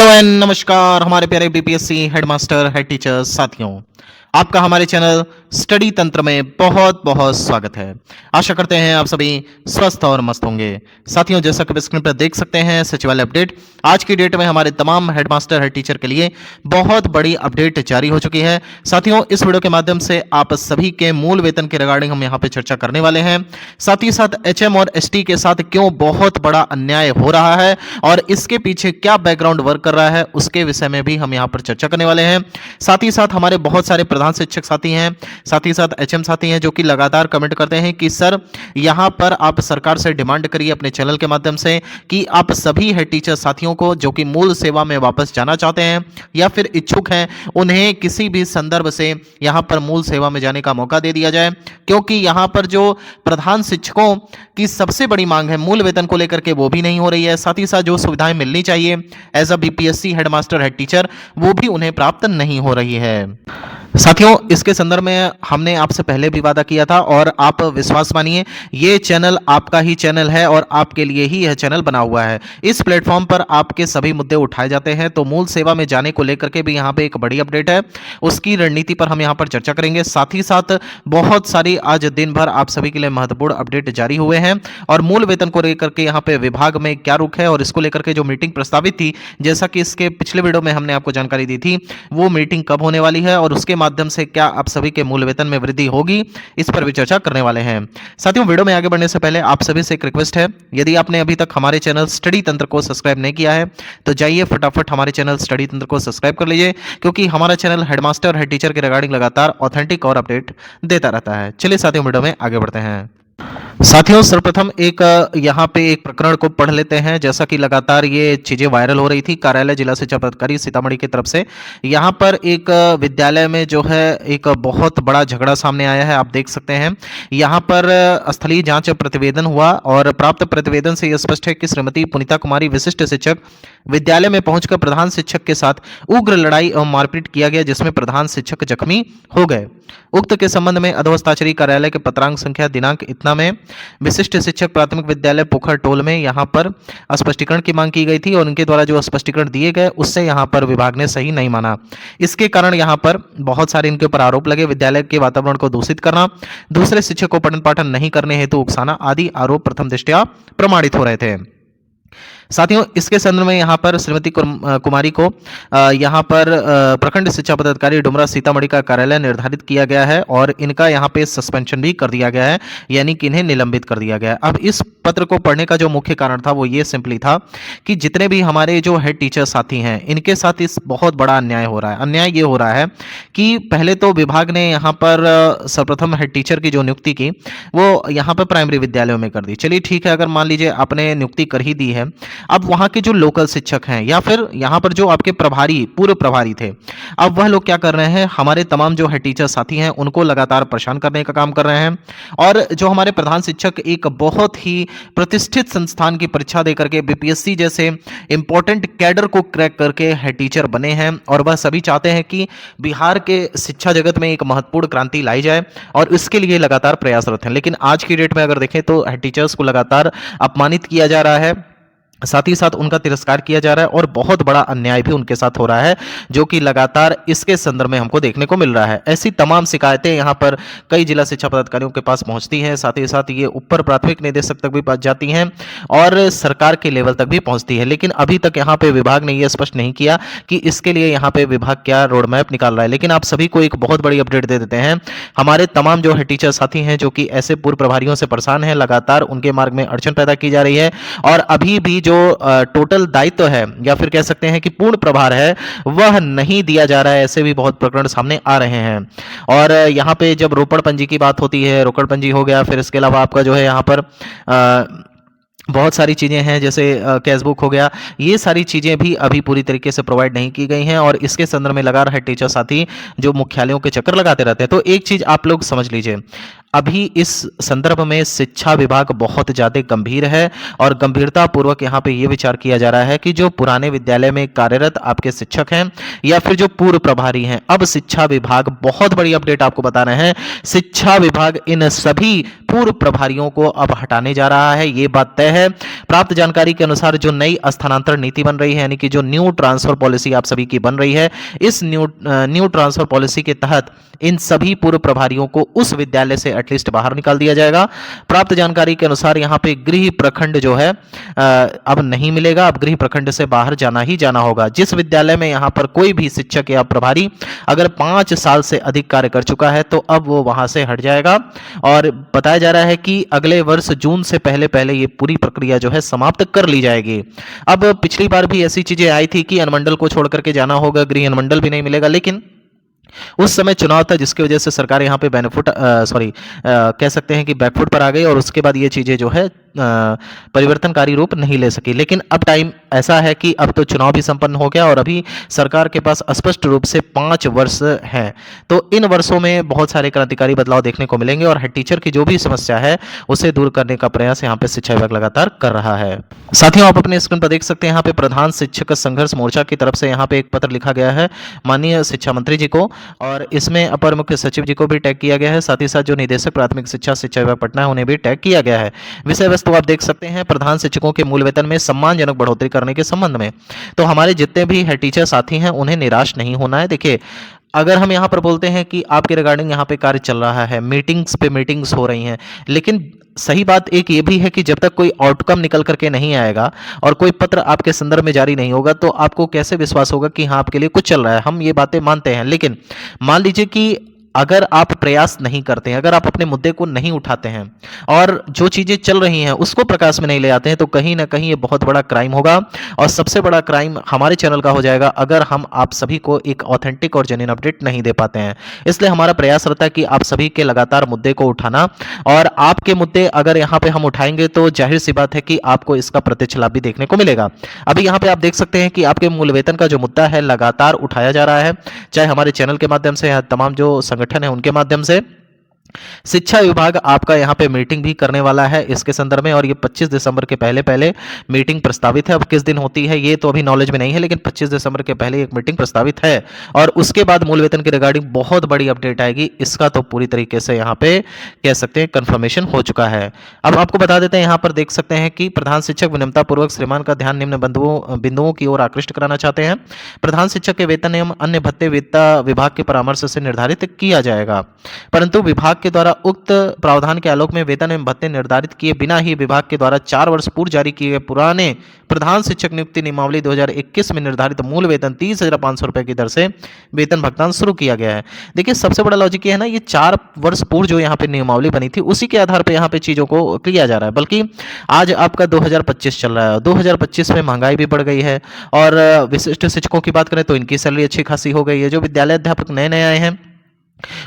Hello and नमस्कार हमारे प्यारे बीपीएससी हेडमास्टर हेड टीचर्स साथियों, आपका हमारे चैनल स्टडी तंत्र में बहुत बहुत स्वागत है। आशा करते हैं आप सभी स्वस्थ और मस्त होंगे। साथियों, जैसा कि स्क्रीन पर देख सकते हैं सचिवालय अपडेट आज की डेट में हमारे तमाम हेडमास्टर हेड टीचर के लिए बहुत बड़ी अपडेट जारी हो चुकी है। साथियों, इस वीडियो के माध्यम से आप सभी के मूल वेतन के रिगार्डिंग हम यहाँ पे चर्चा करने वाले हैं। साथ ही साथ एचएम और एसटी के साथ क्यों बहुत बड़ा अन्याय हो रहा है और इसके पीछे क्या बैकग्राउंड वर्क कर रहा है उसके विषय में भी हम यहाँ पर चर्चा करने वाले हैं। साथ ही साथ हमारे बहुत सारे प्रधान शिक्षक साथी हैं, साथ ही साथ एचएम साथी हैं जो कि लगातार कमेंट करते हैं कि सर यहां पर आप सरकार से डिमांड करिए अपने चैनल के माध्यम से कि आप सभी हेड टीचर साथियों को जो कि मूल सेवा में वापस जाना चाहते हैं या फिर इच्छुक हैं उन्हें किसी भी संदर्भ से यहां पर मूल सेवा में जाने का मौका दे दिया जाए, क्योंकि यहां पर जो प्रधान शिक्षकों की सबसे बड़ी मांग है मूल वेतन को लेकर के वो भी नहीं हो रही है। साथ ही साथ जो सुविधाएं मिलनी चाहिए as a BPSC headmaster head teacher वो भी उन्हें प्राप्त नहीं हो रही है। साथियों, इसके संदर्भ में हमने आपसे पहले भी वादा किया था और आप विश्वास मानिए ये चैनल आपका ही चैनल है और आपके लिए ही यह चैनल बना हुआ है। इस प्लेटफॉर्म पर आपके सभी मुद्दे उठाए जाते हैं, तो मूल सेवा में जाने को लेकर के भी यहाँ पे एक बड़ी अपडेट है, उसकी रणनीति पर हम यहाँ पर चर्चा करेंगे। साथ ही साथ बहुत सारी आज दिन भर आप सभी के लिए महत्वपूर्ण अपडेट जारी हुए हैं और मूल वेतन को लेकर के यहाँ पे विभाग में क्या रुख है और इसको लेकर के जो मीटिंग प्रस्तावित थी, जैसा कि इसके पिछले वीडियो में हमने आपको जानकारी दी थी, वो मीटिंग कब होने वाली है और उसके माध्यम से क्या आप सभी के मूल वेतन में वृद्धि होगी, इस पर भी चर्चा करने वाले हैं। साथियों, वीडियो में आगे बढ़ने से पहले आप सभी से एक रिक्वेस्ट है, यदि आपने अभी तक हमारे चैनल स्टडी तंत्र को सब्सक्राइब नहीं किया है तो जाइए फटाफट हमारे चैनल स्टडी तंत्र को सब्सक्राइब कर लीजिए, क्योंकि हमारा चैनल हेडमास्टर हेड टीचर के रिगार्डिंग लगातार ऑथेंटिक और अपडेट देता रहता है। चलिए साथियों, वीडियो में आगे बढ़ते हैं। साथियों, सर्वप्रथम एक यहाँ पे एक प्रकरण को पढ़ लेते हैं। जैसा कि लगातार ये चीजें वायरल हो रही थी, कार्यालय जिला शिक्षा पदाधिकारी सीतामढ़ी की तरफ से यहाँ पर एक विद्यालय में जो है एक बहुत बड़ा झगड़ा सामने आया है। आप देख सकते हैं यहाँ पर स्थलीय जांच प्रतिवेदन हुआ और प्राप्त प्रतिवेदन से यह स्पष्ट है कि श्रीमती पुनीता कुमारी विशिष्ट शिक्षक विद्यालय में पहुंचकर प्रधान शिक्षक के साथ उग्र लड़ाई एवं मारपीट किया गया, जिसमें प्रधान शिक्षक जख्मी हो गए। उक्त के संबंध में अधोहस्ताक्षरी कार्यालय के पत्रांक संख्या दिनांक इतना में विशिष्ट शिक्षक प्राथमिक विद्यालय पोखर टोल में यहाँ पर स्पष्टीकरण की मांग की गई थी और उनके द्वारा जो स्पष्टीकरण दिए गए उससे यहाँ पर विभाग ने सही नहीं माना। इसके कारण यहाँ पर बहुत सारे इनके ऊपर आरोप लगे, विद्यालय के वातावरण को दूषित करना, दूसरे शिक्षक को पठन पाठन नहीं करने हेतु उकसाना आदि आरोप प्रथम दृष्टया प्रमाणित हो रहे थे। साथियों, इसके संदर्भ में यहाँ पर श्रीमती कुमारी को यहाँ पर प्रखंड शिक्षा पदाधिकारी डुमरा सीतामढ़ी का कार्यालय निर्धारित किया गया है और इनका यहाँ पे सस्पेंशन भी कर दिया गया है, यानी कि इन्हें निलंबित कर दिया गया है। अब इस पत्र को पढ़ने का जो मुख्य कारण था वो ये सिंपली था कि जितने भी हमारे जो हेड टीचर साथी हैं इनके साथ इस बहुत बड़ा अन्याय हो रहा है। अन्याय ये हो रहा है कि पहले तो विभाग ने यहाँ पर सर्वप्रथम हेड टीचर की जो नियुक्ति की वो यहाँ पर प्राइमरी विद्यालयों में कर दी। चलिए ठीक है, अगर मान लीजिए आपने नियुक्ति कर ही दी है, अब वहां के जो लोकल शिक्षक हैं या फिर यहां पर जो आपके प्रभारी पूर्व प्रभारी थे, अब वह लोग क्या कर रहे हैं, हमारे तमाम जो हेड टीचर साथी हैं उनको लगातार परेशान करने का काम कर रहे हैं। और जो हमारे प्रधान शिक्षक एक बहुत ही प्रतिष्ठित संस्थान की परीक्षा देकर के बीपीएससी जैसे इंपॉर्टेंट कैडर को क्रैक करके हेड टीचर बने हैं और वह सभी चाहते हैं कि बिहार के शिक्षा जगत में एक महत्वपूर्ण क्रांति लाई जाए और इसके लिए लगातार प्रयासरत हैं। लेकिन आज की डेट में अगर देखें तो हेड टीचर्स को लगातार अपमानित किया जा रहा है, साथ ही साथ उनका तिरस्कार किया जा रहा है और बहुत बड़ा अन्याय भी उनके साथ हो रहा है, जो कि लगातार इसके संदर्भ में हमको देखने को मिल रहा है। ऐसी तमाम शिकायतें यहाँ पर कई जिला शिक्षा पदाधिकारियों के पास पहुंचती हैं, साथ ही साथ ये ऊपर प्राथमिक निदेशक तक भी पहुंच जाती हैं और सरकार के लेवल तक भी पहुंचती है। लेकिन अभी तक यहाँ पे विभाग ने यह स्पष्ट नहीं किया कि इसके लिए यहाँ पे विभाग क्या रोड मैप निकाल रहा है। लेकिन आप सभी को एक बहुत बड़ी अपडेट दे देते हैं, हमारे तमाम जो हेड टीचर साथी हैं जो कि ऐसे पूर्व प्रभारियों से परेशान हैं, लगातार उनके मार्ग में अड़चन पैदा की जा रही है और अभी भी जो टोटल दायित्व है या फिर कह सकते हैं कि पूर्ण प्रभार है वह नहीं दिया जा रहा है। ऐसे भी बहुत प्रकरण सामने आ रहे हैं। और यहाँ पे जब रोपड़ पंजी की बात होती है, रोकड़ पंजी हो गया, फिर इसके अलावा आपका जो है यहाँ पर बहुत सारी चीज़ें हैं जैसे कैशबुक हो गया, ये सारी चीज़ें भी अभी पूरी तरीके से प्रोवाइड नहीं की गई हैं और इसके संदर्भ में लगा रहे टीचर साथी जो मुख्यालयों के चक्कर लगाते रहते हैं। तो एक चीज़ आप लोग समझ लीजिए, अभी इस संदर्भ में शिक्षा विभाग बहुत ज़्यादा गंभीर है और गंभीरता पूर्वक यहाँ पे ये विचार किया जा रहा है कि जो पुराने विद्यालय में कार्यरत आपके शिक्षक हैं या फिर जो पूर्व प्रभारी हैं, अब शिक्षा विभाग बहुत बड़ी अपडेट आपको बता रहे हैं, शिक्षा विभाग इन सभी पूर्व प्रभारियों को अब हटाने जा रहा है, ये बात तय है। प्राप्त जानकारी के अनुसार जो नई स्थानांतरण नीति बन रही है, यानी कि जो न्यू ट्रांसफर पॉलिसी आप सभी की बन रही है, इस न्यू ट्रांसफर पॉलिसी के तहत इन सभी पूर्व प्रभारियों को उस विद्यालय से एटलीस्ट बाहर निकाल दिया जाएगा। प्राप्त जानकारी के अनुसार यहाँ पे गृह प्रखंड जो है अब नहीं मिलेगा, अब गृह प्रखंड से बाहर जाना ही जाना होगा। जिस विद्यालय में यहाँ पर कोई भी शिक्षक या प्रभारी अगर 5 साल से अधिक कार्य कर चुका है तो अब वो वहां से हट जाएगा और बताया जा रहा है कि अगले वर्ष जून से पहले पहले ये पूरी प्रक्रिया जो है समाप्त कर ली जाएगी। अब पिछली बार भी ऐसी चीजें आई थी कि अनुमंडल को छोड़ करके जाना होगा, गृह अनुमंडल भी नहीं मिलेगा, लेकिन उस समय चुनाव था जिसकी वजह से सरकार यहाँ पे कह सकते हैं कि बैकफुट पर आ गई और उसके बाद ये चीज़ें जो है परिवर्तनकारी रूप नहीं ले सकी। लेकिन अब टाइम ऐसा है कि अब तो चुनाव भी संपन्न हो गया और अभी सरकार के पास स्पष्ट रूप से 5 वर्ष हैं, तो इन वर्षों में बहुत सारे क्रांतिकारी बदलाव देखने को मिलेंगे और हेड टीचर की जो भी समस्या है उसे दूर करने का प्रयास यहाँ पे शिक्षा विभाग लगातार कर रहा है। साथियों, आप अपने स्क्रीन पर देख सकते हैं यहाँ पे प्रधान शिक्षक संघर्ष मोर्चा की तरफ से यहाँ पे एक पत्र लिखा गया है माननीय शिक्षा मंत्री जी को, और इसमें अपर मुख्य सचिव जी को भी टैग किया गया है, साथ ही साथ जो निदेशक प्राथमिक शिक्षा विभाग पटना है उन्हें भी टैग किया गया है। विषय वस्तु आप देख सकते हैं प्रधान शिक्षकों के मूल वेतन में सम्मानजनक बढ़ोतरी करने के संबंध में। तो हमारे जितने भी हेड टीचर साथी हैं उन्हें निराश नहीं होना है। देखिए, अगर हम यहाँ पर बोलते हैं कि आपके रिगार्डिंग यहाँ पे कार्य चल रहा है, मीटिंग्स पे मीटिंग्स हो रही हैं, लेकिन सही बात एक ये भी है कि जब तक कोई आउटकम निकल करके नहीं आएगा और कोई पत्र आपके संदर्भ में जारी नहीं होगा तो आपको कैसे विश्वास होगा कि हाँ आपके लिए कुछ चल रहा है। हम ये बातें मानते हैं, लेकिन मान लीजिए कि अगर आप प्रयास नहीं करते हैं, अगर आप अपने मुद्दे को नहीं उठाते हैं और जो चीज़ें चल रही हैं उसको प्रकाश में नहीं ले आते हैं, तो कहीं ना कहीं ये बहुत बड़ा क्राइम होगा और सबसे बड़ा क्राइम हमारे चैनल का हो जाएगा अगर हम आप सभी को एक ऑथेंटिक और जेन्युइन अपडेट नहीं दे पाते हैं। इसलिए हमारा प्रयास रहता है कि आप सभी के लगातार मुद्दे को उठाना, और आपके मुद्दे अगर यहाँ पे हम उठाएंगे तो जाहिर सी बात है कि आपको इसका प्रत्यक्ष लाभ भी देखने को मिलेगा। अभी यहाँ पे आप देख सकते हैं कि आपके मूल वेतन का जो मुद्दा है लगातार उठाया जा रहा है, चाहे हमारे चैनल के माध्यम से या तमाम जो संगठन है उनके माध्यम से। शिक्षा विभाग आपका यहाँ पे मीटिंग भी करने वाला है इसके संदर्भ में, और ये 25 दिसंबर के पहले पहले मीटिंग प्रस्तावित है। अब किस दिन होती है ये तो अभी नॉलेज में नहीं है, लेकिन 25 दिसंबर के पहले एक मीटिंग प्रस्तावित है और उसके बाद मूल वेतन के रिगार्डिंग बहुत बड़ी अपडेट आएगी। इसका तो पूरी तरीके से यहाँ पे कह सकते हैं कन्फर्मेशन हो चुका है। अब आपको बता देते हैं, यहाँ पर देख सकते हैं कि प्रधान शिक्षक विनम्रता पूर्वक श्रीमान का ध्यान निम्न बिंदुओं की ओर आकृष्ट कराना चाहते हैं। प्रधान शिक्षक के वेतन एवं अन्य भत्ते वित्ता विभाग के परामर्श से निर्धारित किया जाएगा, परंतु विभाग के द्वारा उक्त प्रावधान के आलोक में वेतन एवं भत्ते निर्धारित किए बिना ही विभाग के द्वारा 4 वर्ष पूर्व जारी किए गए पुराने प्रधान शिक्षक नियुक्ति नियमावली 2021 में निर्धारित मूल वेतन 30,500 रुपए की दर से वेतन भुगतान शुरू किया गया है। देखिए, सबसे बड़ा लॉजिक ये है ना, ये 4 वर्ष पूर्व जो यहाँ पे नियमावली बनी थी उसी के आधार पे यहाँ पे चीजों को किया जा रहा है। बल्कि आज आपका 2025 चल रहा है, 2025 में महंगाई भी बढ़ गई है और विशिष्ट शिक्षकों की बात करें तो इनकी सैलरी अच्छी खासी हो गई है। जो विद्यालय अध्यापक नए नए आए हैं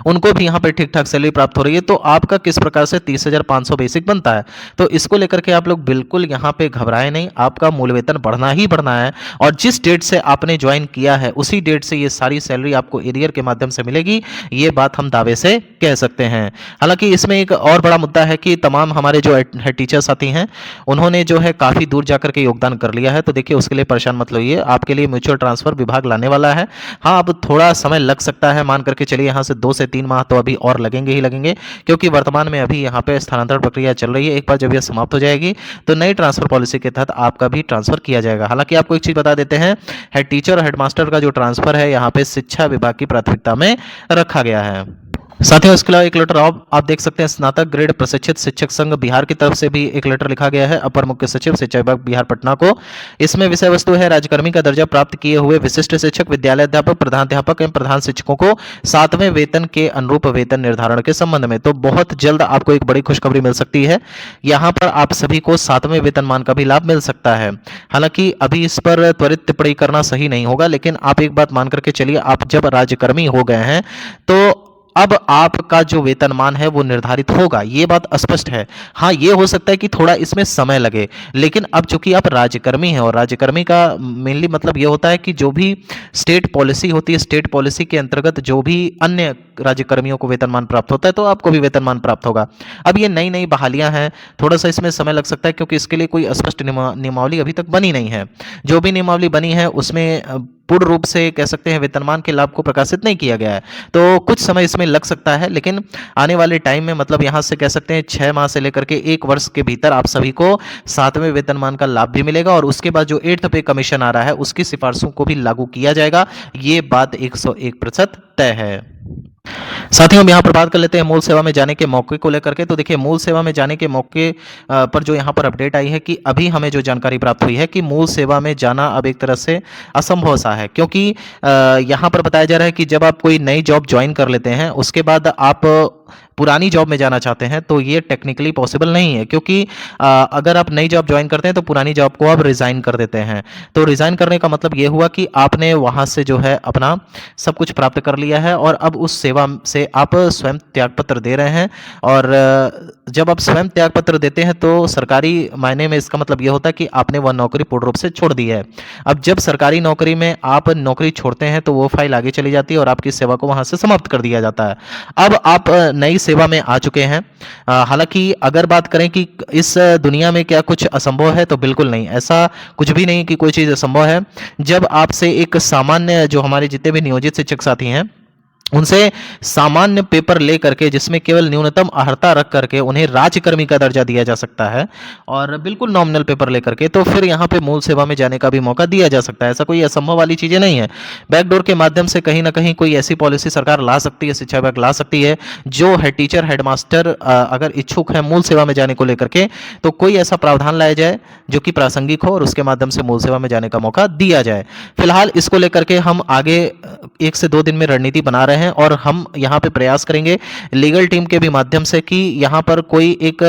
उनको भी यहाँ पे ठीक ठाक सैलरी प्राप्त हो रही है। तो आपका किस प्रकार से 30,500 बेसिक बनता है, तो इसको लेकर के आप लोग बिल्कुल यहाँ पे घबराए नहीं। आपका मूल वेतन बढ़ना ही बढ़ना है और जिस डेट से आपने ज्वाइन किया है उसी डेट से ये सारी सैलरी आपको एरियर के माध्यम से मिलेगी, ये बात हम दावे से कह सकते हैं। हालांकि इसमें एक और बड़ा मुद्दा है कि तमाम हमारे जो हेड टीचर साथी हैं उन्होंने जो है काफ़ी दूर जाकर के योगदान कर लिया है, तो देखिए उसके लिए परेशान मत होइए, आपके लिए म्यूचुअल ट्रांसफर विभाग लाने वाला है। हाँ, अब थोड़ा समय लग सकता है, मान करके चलिए यहाँ से 2 से 3 माह तो अभी और लगेंगे ही लगेंगे, क्योंकि वर्तमान में अभी यहाँ पे स्थानांतरण प्रक्रिया चल रही है। एक बार जब यह समाप्त हो जाएगी तो नई ट्रांसफर पॉलिसी के तहत आपका भी ट्रांसफर किया जाएगा। हालांकि आपको एक चीज बता देते हैं, हेड टीचर और हेडमास्टर का जो ट्रांसफर है यहाँ पे शिक्षा विभाग की प्राथमिकता में रखा गया है। साथियों, इसके अलावा एक लेटर आप देख सकते हैं, स्नातक ग्रेड प्रशिक्षित शिक्षक संघ बिहार की तरफ से भी एक लेटर लिखा गया है अपर मुख्य सचिव शिक्षा विभाग बिहार पटना को। इसमें विषय वस्तु है राज्यकर्मी का दर्जा प्राप्त किए हुए विशिष्ट शिक्षक, विद्यालय अध्यापक, प्रधानाध्यापक एवं प्रधान शिक्षकों को 7वें वेतन के अनुरूप वेतन निर्धारण के संबंध में। तो बहुत जल्द आपको एक बड़ी खुशखबरी मिल सकती है, यहाँ पर आप सभी को 7वें वेतनमान का भी लाभ मिल सकता है। हालांकि अभी इस पर त्वरित टिप्पणी करना सही नहीं होगा, लेकिन आप एक बात मान करके चलिए, आप जब राज्यकर्मी हो गए हैं तो अब आपका जो वेतनमान है वो निर्धारित होगा, ये बात स्पष्ट है। हाँ, ये हो सकता है कि थोड़ा इसमें समय लगे, लेकिन अब चूंकि आप राज्यकर्मी हैं और राज्यकर्मी का मेनली मतलब ये होता है कि जो भी स्टेट पॉलिसी होती है, स्टेट पॉलिसी के अंतर्गत जो भी अन्य राज्यकर्मियों को वेतनमान प्राप्त होता है तो आपको भी वेतनमान प्राप्त होगा। अब ये नई नई बहालियां हैं, थोड़ा सा इसमें समय लग सकता है क्योंकि इसके लिए कोई स्पष्ट नियमावली अभी तक बनी नहीं है। जो भी नियमावली बनी है उसमें पूर्ण रूप से कह सकते हैं वेतनमान के लाभ को प्रकाशित नहीं किया गया है, तो कुछ समय इसमें लग सकता है। लेकिन आने वाले टाइम में मतलब यहाँ से कह सकते हैं 6 माह से लेकर के 1 वर्ष के भीतर आप सभी को 7वें वेतनमान का लाभ भी मिलेगा और उसके बाद जो 8th पे कमीशन आ रहा है उसकी सिफारिशों को भी लागू किया जाएगा। ये बात 101% तय है। साथियों, हम यहाँ पर बात कर लेते हैं मूल सेवा में जाने के मौके को लेकर के। तो देखिए, मूल सेवा में जाने के मौके पर जो यहाँ पर अपडेट आई है कि अभी हमें जो जानकारी प्राप्त हुई है कि मूल सेवा में जाना अब एक तरह से असंभव सा है, क्योंकि यहाँ पर बताया जा रहा है कि जब आप कोई नई जॉब ज्वाइन कर लेते हैं उसके बाद आप पुरानी जॉब में जाना चाहते हैं तो ये टेक्निकली पॉसिबल नहीं है, क्योंकि अगर आप नई जॉब ज्वाइन करते हैं तो पुरानी जॉब को आप रिज़ाइन कर देते हैं। तो रिज़ाइन करने का मतलब ये हुआ कि आपने वहाँ से जो है अपना सब कुछ प्राप्त कर लिया है और अब उस सेवा से आप स्वयं त्यागपत्र दे रहे हैं। और जब आप स्वयं त्यागपत्र देते हैं तो सरकारी मायने में इसका मतलब ये होता है कि आपने वह नौकरी पूर्ण रूप से छोड़ दी है। अब जब सरकारी नौकरी में आप नौकरी छोड़ते हैं तो वो फाइल आगे चली जाती है और आपकी सेवा को वहाँ से समाप्त कर दिया जाता है। अब आप नई सेवा में आ चुके हैं। हालांकि अगर बात करें कि इस दुनिया में क्या कुछ असंभव है, तो बिल्कुल नहीं, ऐसा कुछ भी नहीं कि कोई चीज़ असंभव है। जब आपसे एक सामान्य जो हमारे जितने भी नियोजित शिक्षक साथी हैं उनसे सामान्य पेपर ले करके जिसमें केवल न्यूनतम अर्हता रख करके उन्हें राज्यकर्मी का दर्जा दिया जा सकता है और बिल्कुल नॉमिनल पेपर ले करके, तो फिर यहाँ पे मूल सेवा में जाने का भी मौका दिया जा सकता है। ऐसा कोई असंभव वाली चीज़ें नहीं है। बैकडोर के माध्यम से कहीं ना कहीं कोई ऐसी पॉलिसी सरकार ला सकती है, शिक्षा विभाग ला सकती है, जो हेड टीचर हेडमास्टर अगर इच्छुक है मूल सेवा में जाने को लेकर के, तो कोई ऐसा प्रावधान लाया जाए जो कि प्रासंगिक हो और उसके माध्यम से मूल सेवा में जाने का मौका दिया जाए। फिलहाल इसको लेकर के हम आगे 1 से 2 दिन में रणनीति बना रहे हैं और हम यहाँ पे प्रयास करेंगे लीगल टीम के भी माध्यम से कि यहाँ पर कोई एक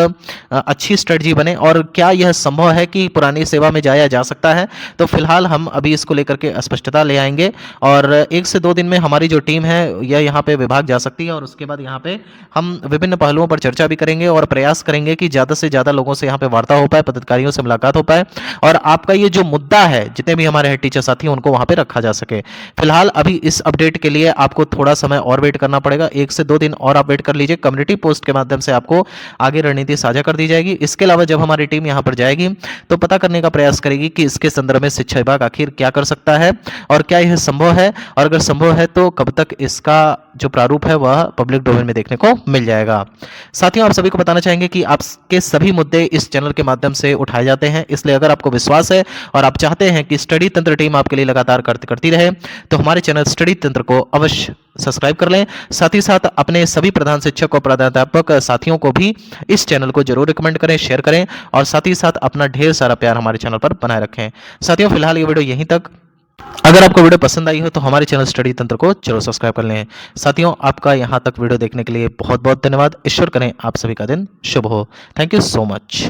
अच्छी स्ट्रेटजी बने और क्या यह संभव है कि पुरानी सेवा में जाया जा सकता है। तो फिलहाल हम अभी इसको लेकर के स्पष्टता ले आएंगे और 1 से 2 दिन में हमारी जो टीम है यह यहाँ पे विभाग जा सकती है और उसके बाद यहाँ पे हम विभिन्न पहलुओं पर चर्चा भी करेंगे और प्रयास करेंगे कि ज़्यादा से ज़्यादा लोगों से यहाँ पे वार्ता हो पाए, पदाधिकारियों से मुलाकात हो पाए और आपका ये जो मुद्दा है जितने भी हमारे हेड टीचर साथी हैं उनको वहाँ पे रखा जा सके। फिलहाल अभी इस अपडेट के लिए आपको थोड़ा समय और वेट करना पड़ेगा, 1 से 2 दिन और आप वेट कर लीजिए। कम्युनिटी पोस्ट के माध्यम से आपको आगे रणनीति साझा कर दी जाएगी। इसके अलावा जब हमारी टीम यहाँ पर जाएगी तो पता करने का प्रयास करेगी कि इसके संदर्भ में शिक्षा विभाग आखिर क्या कर सकता है और क्या यह संभव है, और अगर संभव है तो कब तक इसका जो प्रारूप है वह पब्लिक डोमेन में देखने को मिल जाएगा। साथियों, आप सभी को बताना चाहेंगे कि आपके सभी मुद्दे इस चैनल के माध्यम से उठाए जाते हैं, इसलिए अगर आपको विश्वास है और आप चाहते हैं कि स्टडी तंत्र टीम आपके लिए लगातार करती रहे तो हमारे चैनल स्टडी तंत्र को अवश्य सब्सक्राइब कर लें। साथ ही साथ अपने सभी प्रधान शिक्षक और प्राध्यापक साथियों को भी इस चैनल को जरूर रिकमेंड करें, शेयर करें और साथ ही साथ अपना ढेर सारा प्यार हमारे चैनल पर बनाए रखें। साथियों, फिलहाल ये वीडियो यहीं तक। अगर आपको वीडियो पसंद आई हो तो हमारे चैनल स्टडी तंत्र को जरूर सब्सक्राइब कर लें। साथियों, आपका यहाँ तक वीडियो देखने के लिए बहुत बहुत धन्यवाद। ईश्वर करें आप सभी का दिन शुभ हो। Thank you so much.